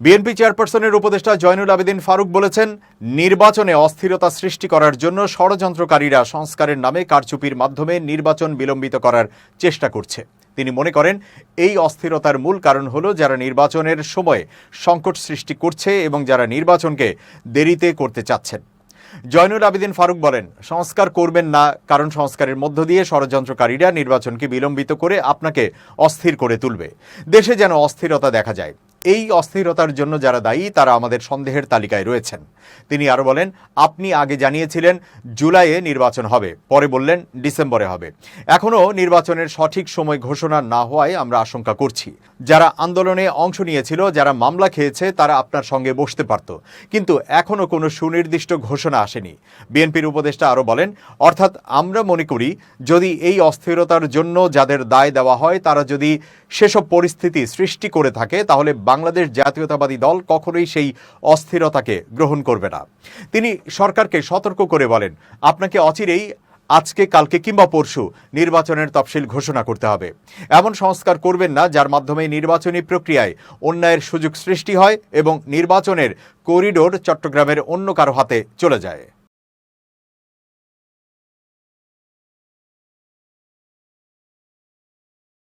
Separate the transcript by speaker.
Speaker 1: BNP চেয়ারপারসনের উপদেষ্টা জয়নুল আবেদিন ফারুক বলেছেন, নির্বাচনে অস্থিরতা সৃষ্টি করার জন্য ষড়যন্ত্রকারীরা সংস্কারের নামে কারচুপির মাধ্যমে নির্বাচন বিলম্বিত করার চেষ্টা করছে। তিনি মনে করেন, এই অস্থিরতার মূল কারণ হলো যারা নির্বাচনের সময় সংকট সৃষ্টি করছে এবং যারা নির্বাচনকে দেরিতে করতে চাচ্ছেন। জয়নুল আবেদিন ফারুক বলেন, সংস্কার করবেন না, কারণ সংস্কারের মধ্য দিয়ে ষড়যন্ত্রকারীরা নির্বাচনকে বিলম্বিত করে আপনাকে অস্থির করে তুলবে। দেশে যেন অস্থিরতা দেখা যায়। এই অস্থিরতার জন্য যারা দায়ী তারা আমাদের সন্দেহের তালিকায় রয়েছেন। তিনি আরো বলেন, আপনি আগে জানিয়েছিলেন জুলাইয়ে নির্বাচন হবে, পরে বললেন ডিসেম্বরে হবে। এখনও নির্বাচনের সঠিক সময় ঘোষণা না হওয়ায় আমরা আশঙ্কা করছি। যারা আন্দোলনে অংশ নিয়েছিল, যারা মামলা খেয়েছে, তারা আপনার সঙ্গে বসতে পারত, কিন্তু এখনও কোনো সুনির্দিষ্ট ঘোষণা আসেনি। বিএনপির উপদেষ্টা আরো বলেন, অর্থাৎ আমরা মনে করি যদি এই অস্থিরতার জন্য যাদের দায় দেওয়া হয় তারা যদি সেসব পরিস্থিতি সৃষ্টি করে থাকে, তাহলে বাংলাদেশ জাতীয়তাবাদী দল কখনোই সেই অস্থিরতাকে গ্রহণ করবে না। তিনি সরকারকে সতর্ক করে বলেন, আপনাকে অচিরেই আজকে, কালকে কিংবা পরশু নির্বাচনের তফসিল ঘোষণা করতে হবে। এমন সংস্কার করবেন না যার মাধ্যমে নির্বাচনী প্রক্রিয়ায় অন্যায়ের সুযোগ সৃষ্টি হয় এবং নির্বাচনের করিডোর চট্টগ্রামের অন্য কারো হাতে চলে যায়।